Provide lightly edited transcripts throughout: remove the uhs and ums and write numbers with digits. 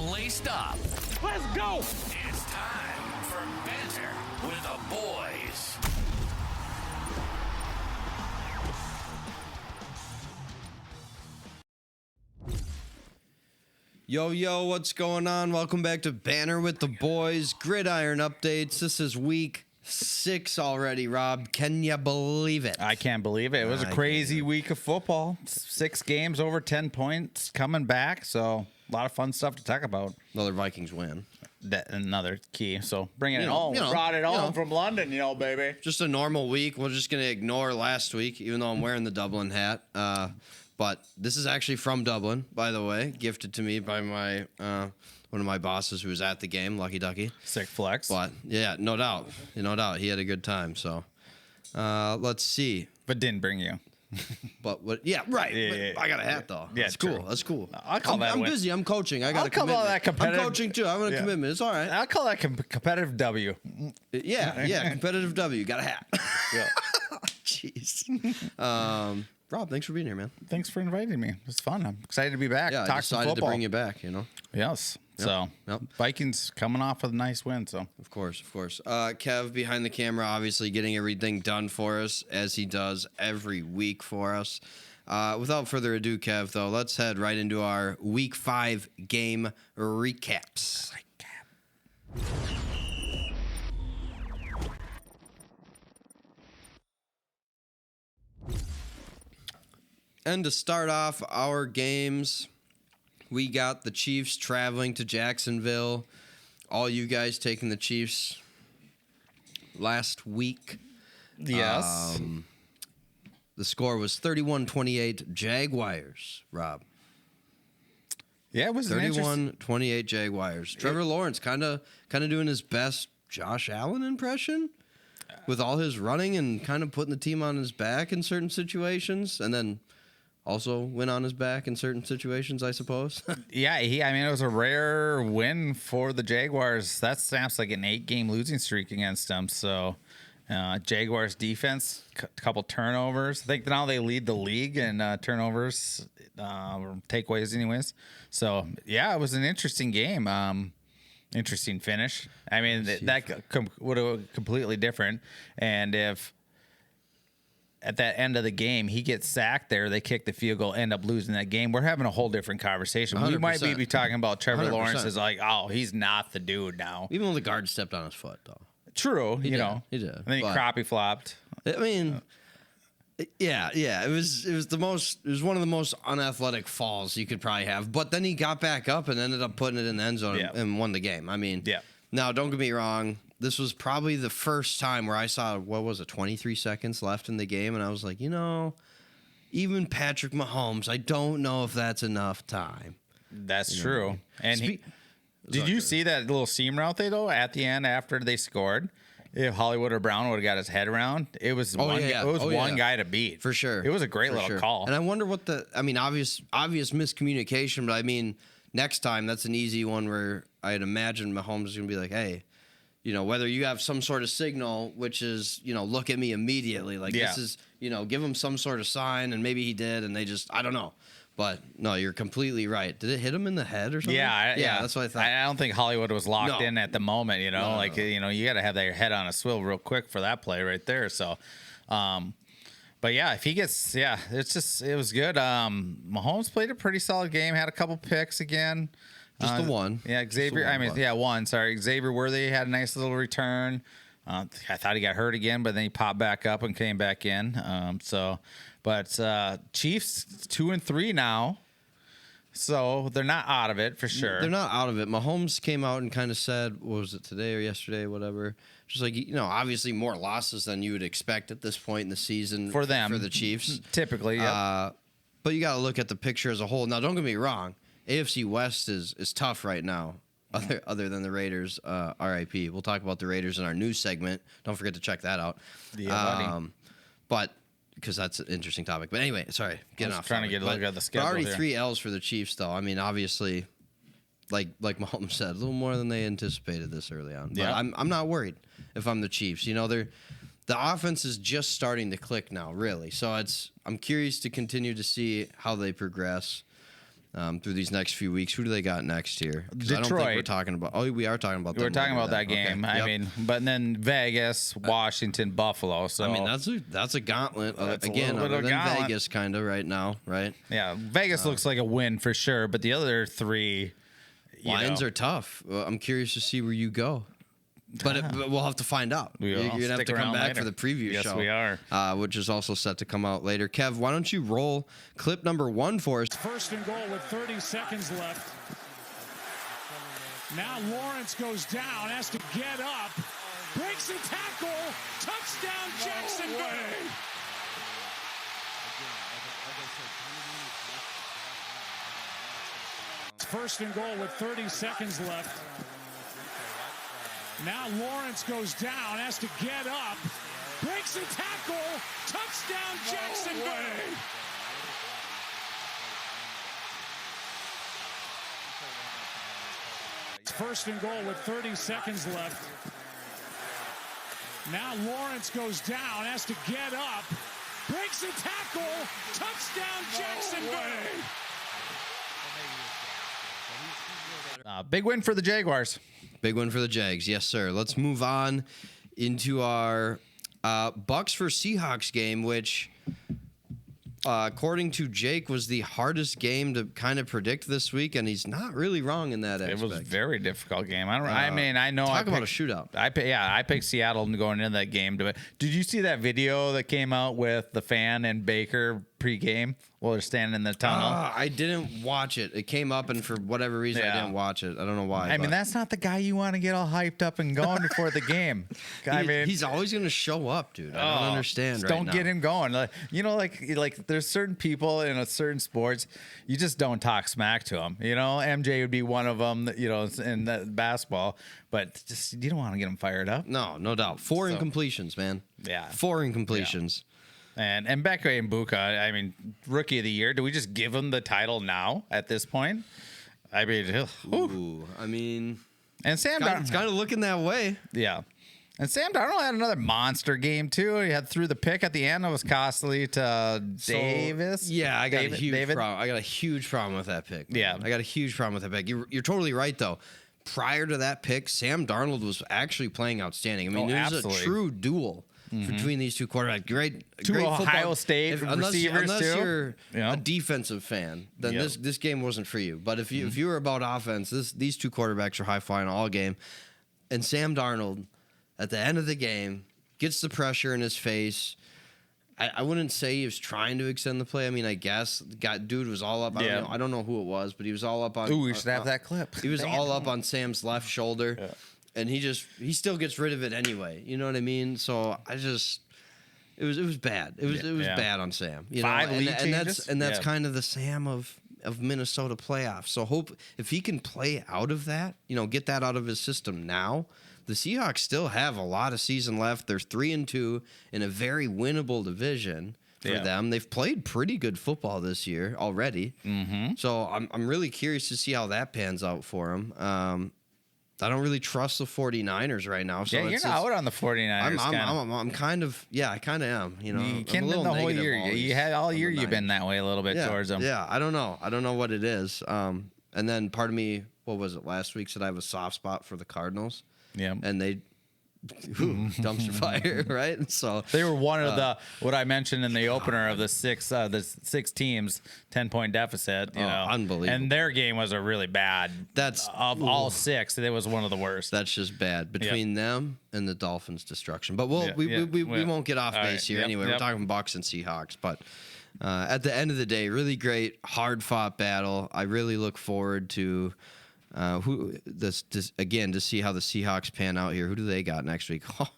laced up. Let's go! It's time for Banter with the boys. Yo, what's going on? Welcome back to Banter with the Boys. Gridiron updates. This is week 6 already, Rob. Can you believe it? I can't believe it. It was a crazy week of football. 6 games, over 10 points coming back. So a lot of fun stuff to talk about. Another Vikings win. Another key. So bringing it home. home. Brought it home from London, baby. Just a normal week. We're just going to ignore last week, even though I'm wearing the Dublin hat. But this is actually from Dublin, by the way, gifted to me by my one of my bosses who was at the game, Lucky Ducky. Sick flex. But yeah, no doubt. He had a good time. So let's see. But didn't bring you. But what? Yeah, right. Yeah. I got a hat though. Yeah, That's true. cool. That's cool. I'm busy. I'm coaching. I got I'll a call commitment. that competitive. I'm coaching too. I'm on a commitment. It's all right. I'll call that competitive W. Yeah. Competitive W. Got a hat. Yeah. Jeez. Rob, thanks for being here, man. Thanks for inviting me. It was fun. I'm excited to be back. Yeah, I decided to bring you back. Yes. Yep. So Vikings coming off with a nice win. So of course. Kev behind the camera, obviously getting everything done for us as he does every week for us. Without further ado, Kev, though, let's head right into our Week 5 game recaps. And to start off our games, we got the Chiefs traveling to Jacksonville. All you guys taking the Chiefs last week. yes. The score was 31-28 Jaguars, Rob. Yeah, it was an interesting. 31-28 Jaguars. Trevor Lawrence kind of doing his best Josh Allen impression with all his running and kind of putting the team on his back in certain situations, and then also went on his back in certain situations, I suppose. Yeah, it was a rare win for the Jaguars. That snaps like an 8-game losing streak against them. So, Jaguars defense, couple turnovers. I think now they lead the league in turnovers, takeaways, anyways. So, yeah, it was an interesting game. Interesting finish. I mean, that would have completely different. And if at that end of the game, he gets sacked there, they kick the field goal, end up losing that game, we're having a whole different conversation. 100%. We might be talking about Trevor 100%. Lawrence as like, oh, he's not the dude now. Even though the guard stepped on his foot, though. True, He did. And then he crappie flopped. I mean, yeah. It was one of the most unathletic falls you could probably have. But then he got back up and ended up putting it in the end zone and won the game. I mean, now don't get me wrong. This was probably the first time where I saw, 23 seconds left in the game. And I was like, even Patrick Mahomes, I don't know if that's enough time. That's true. And did you see that little seam route though at the end after they scored? If Hollywood or Brown would have got his head around, it was one guy to beat. For sure. It was a great little call. And I wonder obvious miscommunication, but I mean, next time that's an easy one where I'd imagine Mahomes is going to be like, hey, whether you have some sort of signal, which is, look at me immediately. Like this is, give him some sort of sign, and maybe he did, and they just, I don't know. But no, you're completely right. Did it hit him in the head or something? Yeah, that's what I thought. I don't think Hollywood was locked in at the moment. You No. you got to have that head on a swivel real quick for that play right there. So, but yeah, if he gets, it was good. Mahomes played a pretty solid game. Had a couple picks again. Just the one. Yeah, one. Sorry, Xavier Worthy had a nice little return. I thought he got hurt again, but then he popped back up and came back in. But Chiefs 2-3 now, so they're not out of it for sure. They're not out of it. Mahomes came out and kind of said, what was it, today or yesterday, whatever? Just like, obviously more losses than you would expect at this point in the season for them, for the Chiefs, typically. Yeah. But you got to look at the picture as a whole. Now, don't get me wrong, AFC West is tough right now. Other than the Raiders, RIP. We'll talk about the Raiders in our news segment. Don't forget to check that out. Yeah, but because that's an interesting topic. But anyway, sorry, getting off. Trying to get a look at the schedule. Already here. 3 L's for the Chiefs, though. I mean, obviously, like Mahomes said, a little more than they anticipated this early on. But I'm not worried if I'm the Chiefs. The offense is just starting to click now, really. So I'm curious to continue to see how they progress. through these next few weeks. Who do they got next here? Detroit. I don't think we're talking about. Oh, we are talking about. We're talking about that game. Okay. I mean, but then Vegas, Washington, Buffalo. So I mean, that's a gauntlet That's again. a little Other bit than of gauntlet. Vegas, kind of right now, right? Yeah, Vegas looks like a win for sure, but the other three Lions are tough. Well, I'm curious to see where you go. But we'll have to find out. You're going to have to come back for the preview show. Yes, we are. Which is also set to come out later. Kev, why don't you roll clip number 1 for us? First and goal with 30 seconds left. Now Lawrence goes down, has to get up. Breaks and tackle. Touchdown Jacksonville. First and goal with 30 seconds left. Now Lawrence goes down, has to get up. Breaks and tackle. Touchdown Jacksonville. First and goal with 30 seconds left. Now Lawrence goes down, has to get up. Breaks and tackle. Touchdown Jacksonville. Big win for the Jaguars. Big win for the Jags. Yes, sir. Let's move on into our Bucks for Seahawks game, which, according to Jake, was the hardest game to kind of predict this week, and he's not really wrong in that aspect. It was a very difficult game. I know. Talk about a shootout. I picked Seattle going into that game. Did you see that video that came out with the fan and Baker pregame while they're standing in the tunnel? I didn't watch it. It came up, and for whatever reason, I didn't watch it. I don't know why. I mean, that's not the guy you want to get all hyped up and going before the game. He's always going to show up, dude. I don't understand. Don't get him going. Like there's certain people in a certain sports, you just don't talk smack to them. MJ would be one of them. In that basketball, but just you don't want to get him fired up. No doubt. 4 incompletions, man. Yeah, 4 incompletions. Yeah. And Becca and Buka, I mean, rookie of the year. Do we just give him the title now at this point? I mean, and Sam Darnold, it's kind of looking that way. Yeah. And Sam Darnold had another monster game too. He had threw the pick at the end. It was costly to Davis. Yeah, I got a huge problem. I got a huge problem with that pick. Man. Yeah, I got a huge problem with that pick. You're totally right though. Prior to that pick, Sam Darnold was actually playing outstanding. I mean, it was a true duel between these two quarterbacks. Great Ohio football. State receivers unless too. You're a defensive fan, then this game wasn't for you. But if you were about offense, these two quarterbacks are high flying all game. And Sam Darnold, at the end of the game, gets the pressure in his face. I wouldn't say he was trying to extend the play. I mean, I guess dude was all up. I don't know who it was, but he was all up on. Ooh, we should have that clip. He was all up on Sam's left shoulder, and he still gets rid of it anyway. You know what I mean? So it was bad. It was bad on Sam. And that's kind of the Sam of Minnesota playoffs. So hope if he can play out of that, get that out of his system now. The Seahawks still have a lot of season left. They're 3-2 in a very winnable division for them. They've played pretty good football this year already. Mm-hmm. So I'm really curious to see how that pans out for them. I don't really trust the 49ers right now. So you're out on the 49ers. I'm kind of, I kind of am. You can't been the whole year. You had all year you've been that way a little bit towards them. Yeah, I don't know what it is. And then part of me, what was it, last week said I have a soft spot for the Cardinals. Yeah, and they dumpster fire, right? So they were one of the what I mentioned in the opener of the six teams, 10-point deficit. Unbelievable. And their game was a really bad. All 6. It was one of the worst. That's just bad between them and the Dolphins' destruction. But we won't get off base here anyway. We're talking Bucks and Seahawks, but. At the end of the day, really great, hard-fought battle. I really look forward to this again to see how the Seahawks pan out here. Who do they got next week? Oh,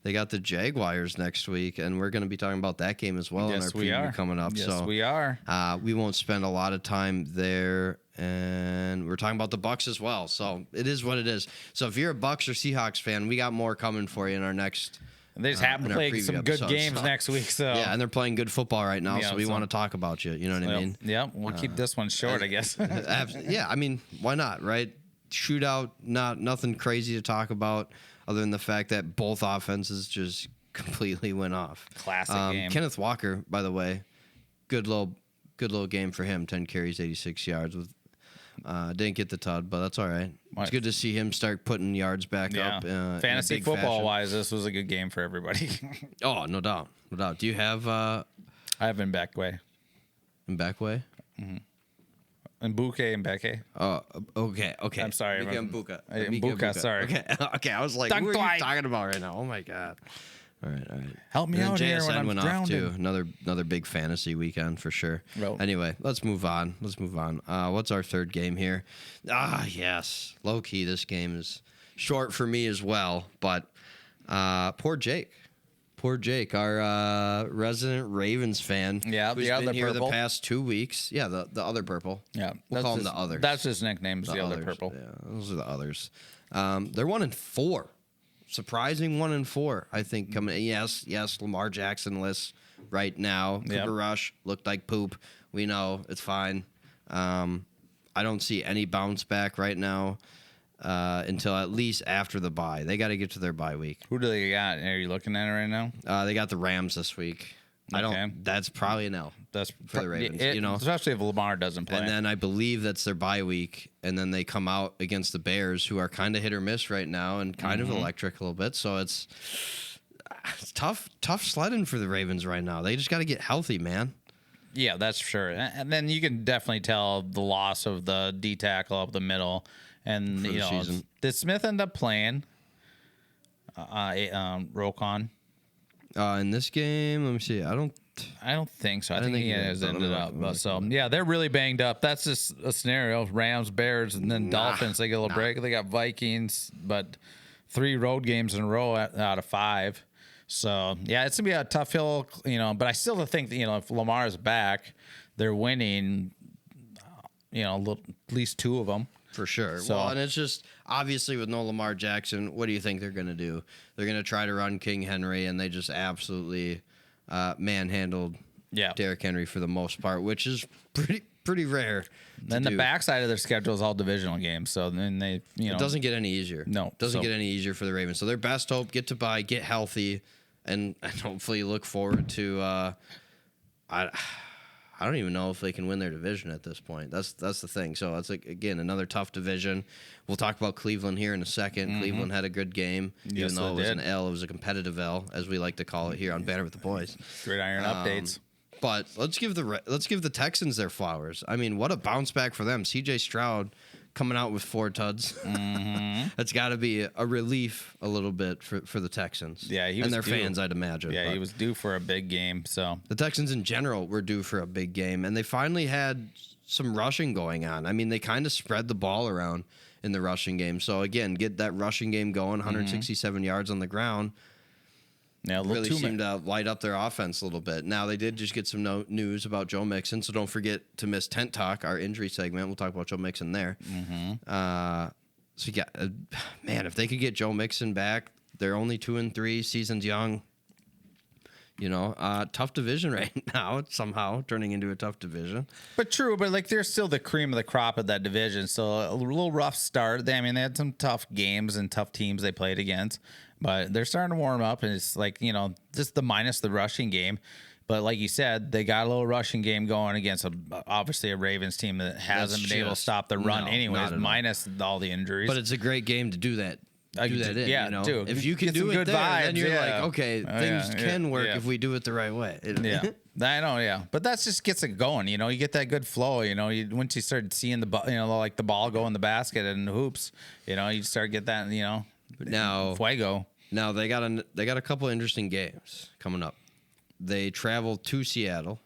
they got the Jaguars next week, and we're going to be talking about that game as well in our preview coming up. Yes, we are. We won't spend a lot of time there, and we're talking about the Bucks as well. So it is what it is. So if you're a Bucks or Seahawks fan, we got more coming for you in our next. They just happen to play some good games next week. So yeah, and they're playing good football right now, so we want to talk about you. You know what I mean? Yeah, we'll keep this one short, I guess. Yeah, I mean, why not, right? Shootout, nothing crazy to talk about other than the fact that both offenses just completely went off. Classic game. Kenneth Walker, by the way, good little good little game for him. 10 carries, 86 yards. With didn't get the tud, but that's all right. It's good to see him start putting yards back up. Fantasy football wise, this was a good game for everybody. Oh, no doubt. Do you have? I have Mbakwe. Mbakwe? And Mbuke and Mbeke. Oh, okay. I'm sorry. Mbuka, sorry. Okay. I was like, who are you talking about right now? Oh my god. All right. Help me out here when I'm went drowning. off too. Another big fantasy weekend for sure. Well, anyway, let's move on. What's our third game here? Yes. Low key, this game is short for me as well. But poor Jake, our resident Ravens fan. Yeah, who's the other been here purple. the past 2 weeks. Yeah, the other purple. Yeah, we'll call him the others. That's his nickname. The other others. purple. Yeah, those are the others. They're 1-4. Surprising 1-4, I think. Coming, yes, Lamar Jackson-less right now. Cooper Rush looked like poop. We know it's fine. I don't see any bounce back right now until at least after the bye. They got to get to their bye week. Who do they got? Are you looking at it right now? They got the Rams this week. Okay. That's probably an L. That's for the Ravens, especially if Lamar doesn't play. And then I believe that's their bye week, and then they come out against the Bears, who are kind of hit or miss right now, and kind of electric a little bit. So it's tough sledding for the Ravens right now. They just got to get healthy, man. Yeah, that's for sure. And then you can definitely tell the loss of the D tackle up the middle, and For the season. Did Smith end up playing? Rokon. In this game, let me see. I don't think so. I don't think he think he has did. ended up. But so yeah, they're really banged up. That's just a scenario. Rams, Bears, and then Dolphins. They get a little break. They got Vikings, but 3 road games in a row out of 5. So yeah, it's gonna be a tough hill, But I still think that if Lamar's back, they're winning. At least 2 of them. For sure. So, and it's just obviously with no Lamar Jackson, what do you think they're going to do? They're going to try to run King Henry, and they just absolutely manhandled Derrick Henry for the most part, which is pretty rare. Then the backside of their schedule is all divisional games, so then they it doesn't get any easier. No, it doesn't get any easier for the Ravens. So their best hope: get to bye, get healthy, and hopefully look forward to. I don't even know if they can win their division at this point. That's the thing. So it's again another tough division. We'll talk about Cleveland here in a second. Cleveland had a good game, even though it was an L. It was a competitive L, as we like to call it here on Banter with the Boys. Gridiron updates. But let's give the Texans their flowers. I mean, what a bounce back for them. C.J. Stroud coming out with 4 tuds. That's got to be a relief a little bit for the Texans. Yeah, he was and their due. fans, I'd imagine. Yeah, he was due for a big game. So the Texans in general were due for a big game, and they finally had some rushing going on. I mean, they kind of spread the ball around in the rushing game. So again, get that rushing game going. 167 yards on the ground. Yeah, really seemed to light up their offense a little bit. Now, they did just get some news about Joe Mixon, so don't forget to miss Tent Talk, our injury segment. We'll talk about Joe Mixon there. So, yeah, man, if they could get Joe Mixon back, they're only 2-3, season's young. Tough division right now. It's somehow turning into a tough division. But true, but they're still the cream of the crop of that division. So a little rough start. They had some tough games and tough teams they played against, but they're starting to warm up. And it's just the minus the rushing game. But like you said, they got a little rushing game going against obviously a Ravens team that hasn't been able to stop the run anyways, minus all the injuries. But it's a great game to do that. Dude, if you can do it there, then you're like, okay, things can work if we do it the right way. I know, but that just gets it going. You get that good flow. Once you start seeing the the ball go in the basket and the hoops, you start get that. Now fuego. Now they got a couple interesting games coming up. They travel to Seattle.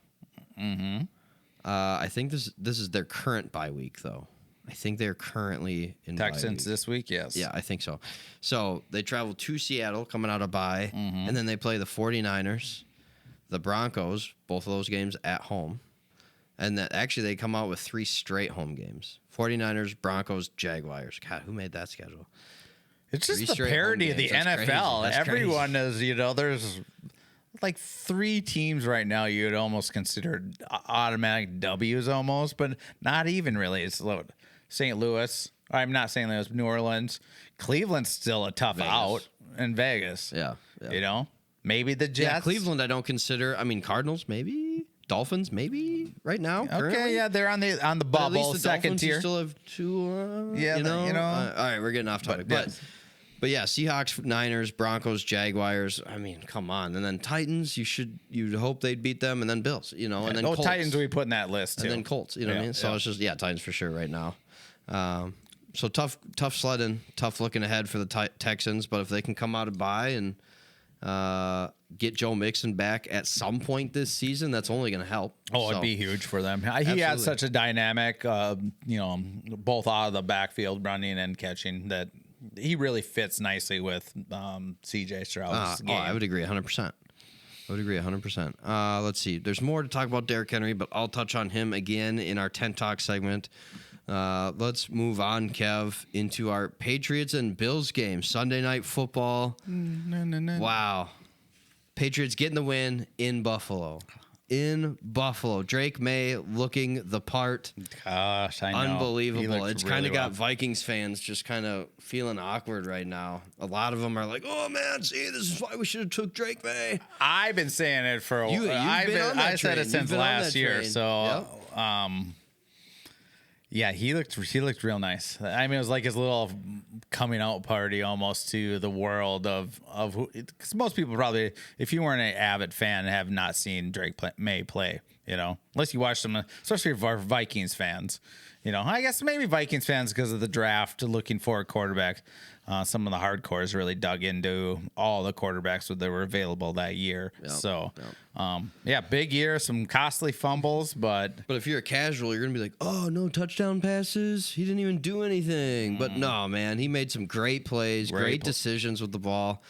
I think this is their current bye week though. I think they're currently in Texans this week, yes. Yeah, I think so. So they travel to Seattle coming out of bye, and then they play the 49ers, the Broncos, both of those games at home. And that actually they come out with 3 straight home games. 49ers, Broncos, Jaguars. God, who made that schedule? It's just the parody of the NFL. Everyone crazy. is, there's like 3 teams right now you'd almost consider automatic W's almost, but not even really. It's St. Louis. I'm not St. Louis, New Orleans. Cleveland's still a tough out in Vegas. Yeah. Maybe the Jets. Yeah, Cleveland I don't consider. I mean, Cardinals maybe. Dolphins, maybe right now. Okay, currently. yeah, they're on the But at bubble, least the second Dolphins, you tier. still have two. Yeah, all right, we're getting off topic, but yeah, Seahawks, Niners, Broncos, Jaguars. I mean, come on, and then Titans. You'd hope they'd beat them, and then Bills. And then Colts. Titans we put in that list too. And then Colts. You know what I mean? So it's just Titans for sure right now. So tough sledding, tough looking ahead for the Texans. But if they can come out of bye and get Joe Mixon back at some point this season, that's only going to help. It'd be huge for them. He had such a dynamic, both out of the backfield running and catching that he really fits nicely with CJ Stroud's game. I would agree 100%. Let's see. There's more to talk about Derrick Henry, but I'll touch on him again in our 10 Talk segment. Let's move on, Kev, into our Patriots and Bills game. Sunday Night Football. Wow. Patriots getting the win in Buffalo. Drake May looking the part. Gosh, I know. Unbelievable. It's kind of got Vikings fans just kind of feeling awkward right now. A lot of them are like, oh, man, see, this is why we should have took Drake May. I've been saying it for a while. I said it since last year. So, yeah, he looked real nice. I mean, it was like his little coming out party almost to the world of who. Because most people probably, if you weren't an avid fan, have not seen Drake May play. Unless you watch them, especially for Vikings fans. I guess maybe Vikings fans because of the draft looking for a quarterback. Some of the hardcores really dug into all the quarterbacks that were available that year. Big year, some costly fumbles, but if you're a casual, you're gonna be like, oh, no touchdown passes. He didn't even do anything. But no, man, he made some great plays, great decisions with the ball.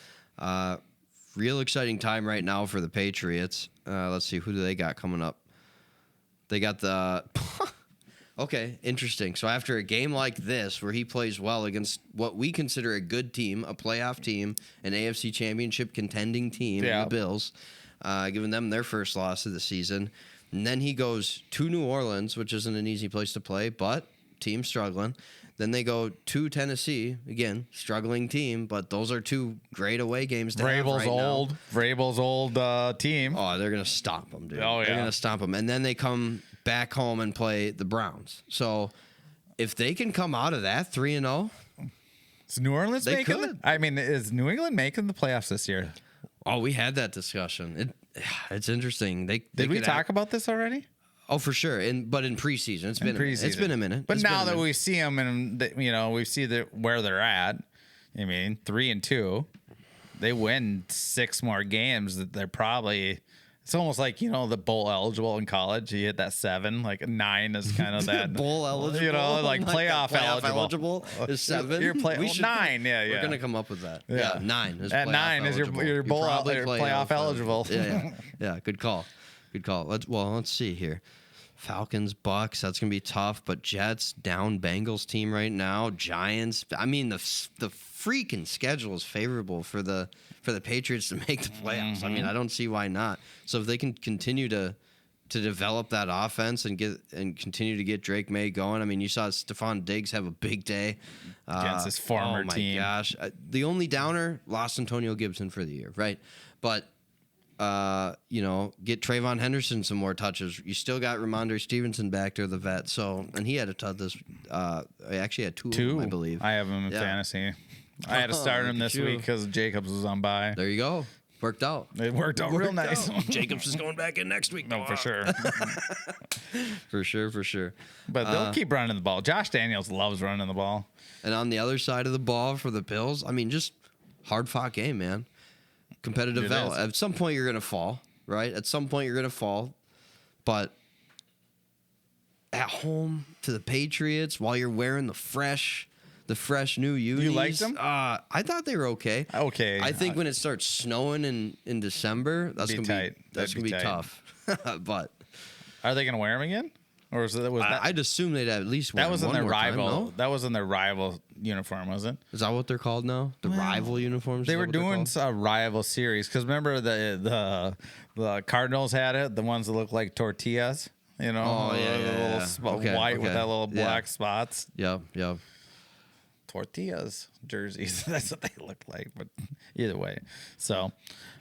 Real exciting time right now for the Patriots. Let's see, who do they got coming up? They got the. Okay, interesting. So after a game like this, where he plays well against what we consider a good team, a playoff team, an AFC Championship contending team, the Bills, giving them their first loss of the season, and then he goes to New Orleans, which isn't an easy place to play, but team struggling. Then they go to Tennessee, again, struggling team, but those are two great away games to have right now. Vrabel's old team. Oh, they're going to stomp them, dude. Oh, yeah. They're going to stomp them. And then they come back home and play the Browns. So if they can come out of that 3-0, is New Orleans making? Is New England making the playoffs this year? Oh, we had that discussion. It's interesting. Did we talk about this already? Oh, for sure. But in preseason, it's been a minute. But now that we see them and we see where they're at. 3-2, they win 6 more games. That they're probably. It's almost like, the bowl eligible in college. You hit that 7, like 9 is kind of that. Bowl eligible? Like playoff eligible is 7? You're 9, yeah. We're going to come up with that. Yeah, 9 is at playoff 9 is your bowl playoff eligible. Yeah, good call. Let's see here. Falcons, Bucks, that's going to be tough. But Jets, down Bengals team right now. Giants. I mean, the freaking schedule is favorable for the Patriots to make the playoffs. Mm-hmm. I mean, I don't see why not. So if they can continue to develop that offense and continue to get Drake May going. I mean, you saw Stephon Diggs have a big day against his former team. Oh my gosh. The only downer, lost Antonio Gibson for the year, right? But get Trayvon Henderson some more touches. You still got Ramondre Stevenson back there, the vet. So, and he had a touch this. I actually had 2 of them, I believe. I have him in fantasy. I had to start him this week because Jacobs was on bye. There you go. Worked out. It worked out real nice. Jacobs is going back in next week. No, for sure. For sure. But they'll keep running the ball. Josh Daniels loves running the ball. And on the other side of the ball for the Bills, I mean, just hard-fought game, man. Competitive battle. At some point, you're going to fall, right? At some point, you're going to fall. But at home to the Patriots, while you're wearing the fresh new unis. You liked them? I thought they were okay. Okay. I think when it starts snowing in December, that's gonna be tough. But are they gonna wear them again? Or was that? I'd assume they'd at least wear that was in their rival. Time, no? That was in their rival uniform, was it? Is that what they're called now? The rival uniforms. They were doing a rival series because remember the Cardinals had it, the ones that look like tortillas. White with that little black spots. Yep. Tortillas jerseys. That's what they look like. But either way. So,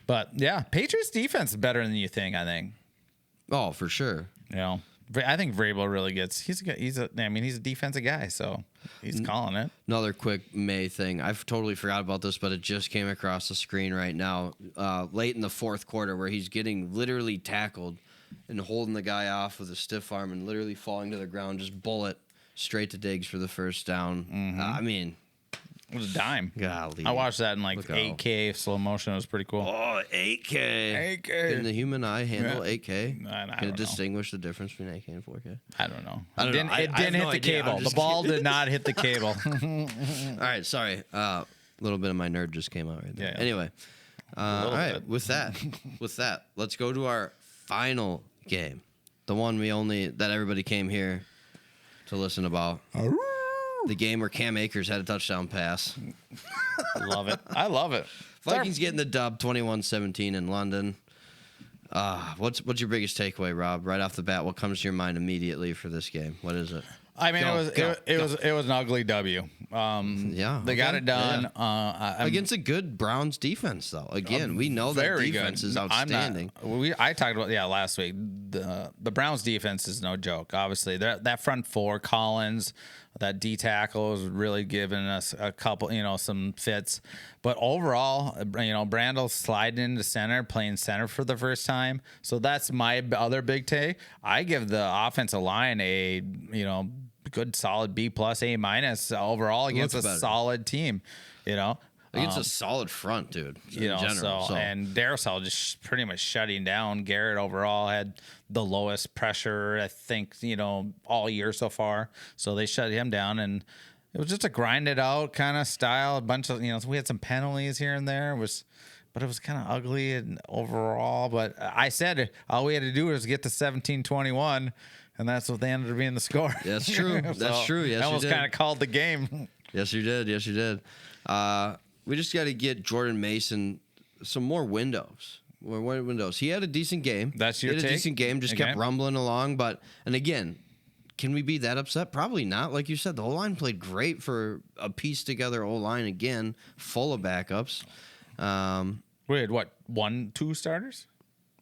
but yeah, Patriots defense is better than you think, I think. Oh, for sure. You know, I think Vrabel really gets. He's a defensive guy, so he's calling it. Another quick May thing. I've totally forgot about this, but it just came across the screen right now. Late in the fourth quarter, where he's getting literally tackled and holding the guy off with a stiff arm and literally falling to the ground, just bullet straight to Diggs for the first down. I mean, it was a dime. Golly. I watched that in like 8K slow motion. It was pretty cool. Oh, 8K. Can the human eye handle 8K? Can it distinguish the difference between 8K and 4K? I don't know. It didn't hit the cable. The ball did not hit the cable. All right, sorry. A little bit of my nerd just came out right there. Yeah. Anyway, all right. Bit. With that, let's go to our final game, the one that everybody came here to listen about. The game where Cam Akers had a touchdown pass. Love it. I love it. Vikings getting the dub 21-17 in London. What's your biggest takeaway, Rob? Right off the bat, what comes to your mind immediately for this game? What is it? I mean, it was an ugly W. They got it done against a good Browns defense, though. Again, we know that defense is outstanding. I talked about last week. The Browns defense is no joke. Obviously, that front four, Collins, that D tackle is really giving us a couple, some fits. But overall, Brandel sliding into center, playing center for the first time. So that's my other big take. I give the offensive line a good solid B+, A- overall against a solid team. Against a solid front, dude. And Darrisaw just pretty much shutting down. Garrett overall had the lowest pressure, I think, all year so far. So they shut him down, and it was just a grind it out kind of style. A bunch of, we had some penalties here and there. But it was kind of ugly and overall. But I said all we had to do was get to 17-21, and that's what they ended up being the score. That's true. That's true. Yes, that was kind of called the game. Yes, you did. Yes, you did. We just got to get Jordan Mason some more windows. More windows. He had a decent game. That's your take? He had a decent game. Just kept rumbling along. And again, can we be that upset? Probably not. Like you said, the O-line played great for a piece together O-line again, full of backups. We had what? 1-2 starters?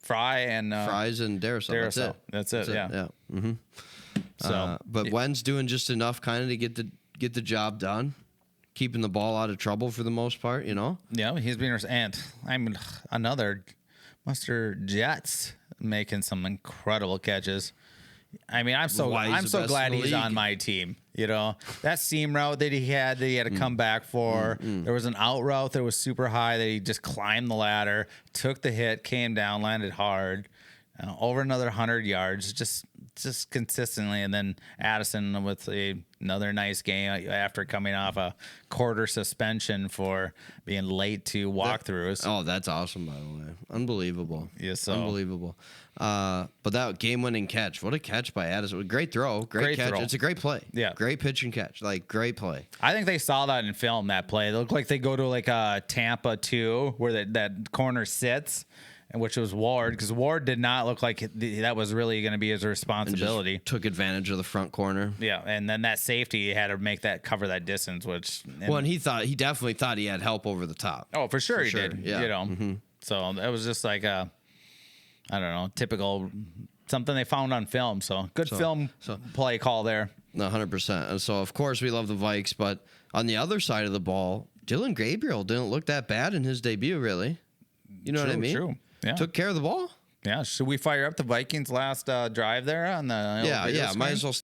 Fries and Darrisaw. That's it. Yeah. Mm-hmm. But Wen's doing just enough kind of to get the job done. Keeping the ball out of trouble for the most part, Yeah, he's being another Mustard Jets making some incredible catches. I mean, I'm so glad he's on my team. That seam route that he had to come back for. There was an out route that was super high that he just climbed the ladder, took the hit, came down, landed hard, over another 100 yards, just consistently. And then Addison with another nice game after coming off a quarter suspension for being late to walkthroughs. That's awesome, by the way. Unbelievable. Yes, unbelievable. But that game-winning catch, what a catch by Addison. Great throw, great catch. Throw. It's a great play. Yeah. Great pitch and catch. Great play. I think they saw that in film, that play. They look like they go to a Tampa 2 where that corner sits, which was Ward, because Ward did not look like that was really going to be his responsibility. And just took advantage of the front corner. Yeah, and then that safety had to cover that distance, and he definitely thought he had help over the top. Oh, for sure he did. Yeah. Mm-hmm. So it was just like I don't know, typical something they found on film. So good film play call there. 100%. And so of course we love the Vikes, but on the other side of the ball, Dylan Gabriel didn't look that bad in his debut, really. You know what I mean? True. Yeah. Took care of the ball. Yeah. Should we fire up the Vikings last drive there on the Yeah. Might as well.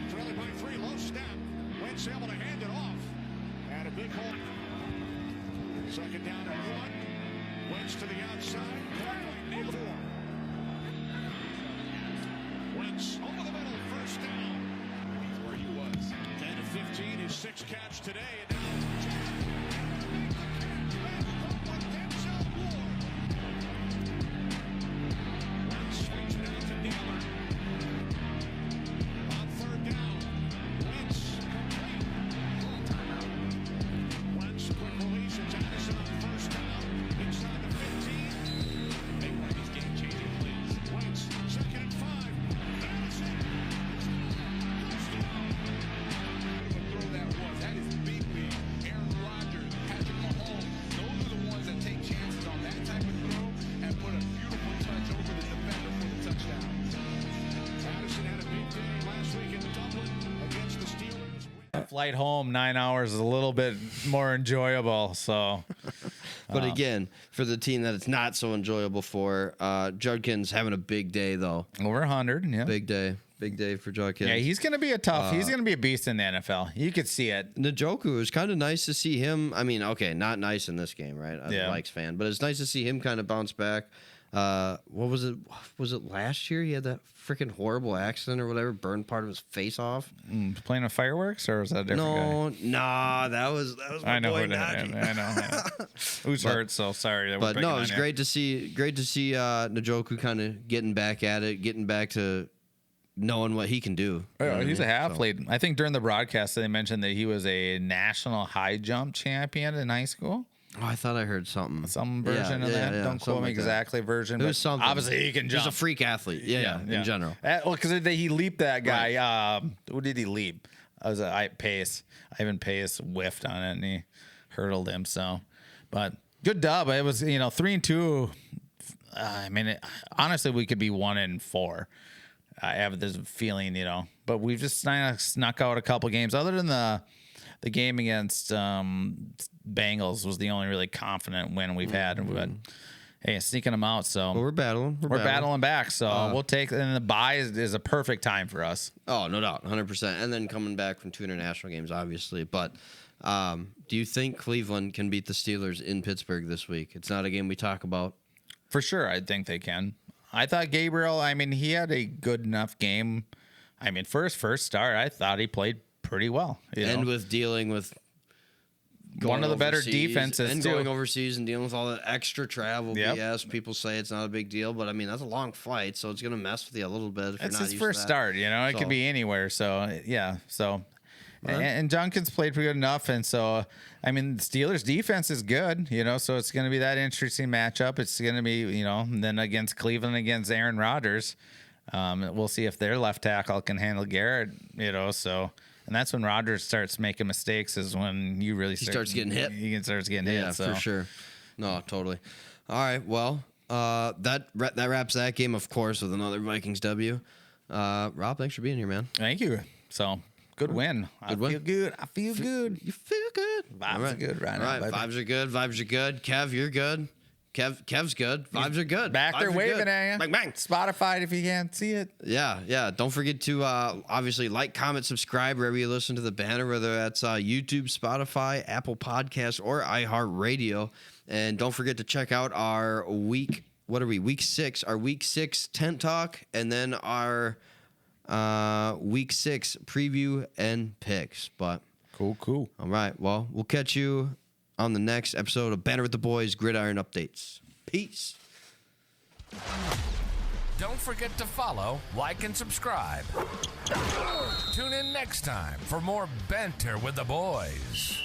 Trailing by 3, low snap. Wentz able to hand it off. And a big hole. Second down and 1. Wentz to the outside. 4. Wentz over the middle. First down. He's where he was. 10 of 15. His 6th catch today. That is big. flight home 9 hours is a little bit more enjoyable. So, but again, for the team that it's not so enjoyable for, Judkins having a big day though. Over 100, yeah. Big day for Judkins. Yeah, he's gonna be he's gonna be a beast in the NFL. You could see it. Njoku, it was kind of nice to see him. I mean, okay, not nice in this game, right? I'm a Vikes fan, but it's nice to see him kind of bounce back. What was it? Was it last year? He had that freaking horrible accident or whatever, burned part of his face off. Playing with fireworks, or was that a different guy? Nah, that was my boy Najee. I know. Who's hurt? So sorry. But no, it was great to see Njoku kind of getting back at it, getting back to knowing what he can do. He's a half-lead. I think during the broadcast they mentioned that he was a national high jump champion in high school. Oh, I thought I heard something. Some version of that. Don't quote me exactly version. It was something. Obviously, he can jump. He's a freak athlete. Yeah, in general. Well, because he leaped that guy. Right. Who did he leap? I was Pace. Ivan Pace whiffed on it, and he hurdled him. So, but good dub. It was 3-2. I mean, honestly, we could be 1-4. I have this feeling, but we've just snuck out a couple games. Other than the game against Bengals was the only really confident win we've had. But hey, sneaking them out. So we're battling. We're battling back. So we'll take. And the bye is a perfect time for us. Oh, no doubt, 100%. And then coming back from 2 international games, obviously. But do you think Cleveland can beat the Steelers in Pittsburgh this week? It's not a game we talk about. For sure, I think they can. I thought Gabriel, he had a good enough game. First start, I thought he played pretty well. With dealing with one of the better defenses and going overseas and dealing with all that extra travel BS. People say it's not a big deal, but that's a long flight, so it's going to mess with you a little bit. It's his first start, It could be anywhere. So yeah, and Jenkins played pretty good enough, and so the Steelers' defense is good, So it's going to be that interesting matchup. It's going to be, then against Cleveland, against Aaron Rodgers, we'll see if their left tackle can handle Garrett, So, and that's when Rodgers starts making mistakes. Is when you really starts getting hit. He starts getting hit. Yeah, for sure. No, totally. All right. Well, that wraps that game, of course, with another Vikings W. Rob, thanks for being here, man. Thank you. So. Good win. I feel good. You feel good. Vibes are good right now. All right. Vibes are good. Kev, you're good. Kev's good. Vibes are good. Back there waving at you. Bang, bang. Spotify if you can't see it. Yeah. Don't forget to obviously like, comment, subscribe wherever you listen to the banner, whether that's YouTube, Spotify, Apple Podcasts, or iHeartRadio. And don't forget to check out our week 6, our week 6 tent talk, and then our week 6 preview and picks. But cool. All right. Well, we'll catch you on the next episode of Banter with the Boys Gridiron Updates. Peace. Don't forget to follow, like, and subscribe. Tune in next time for more Banter with the Boys.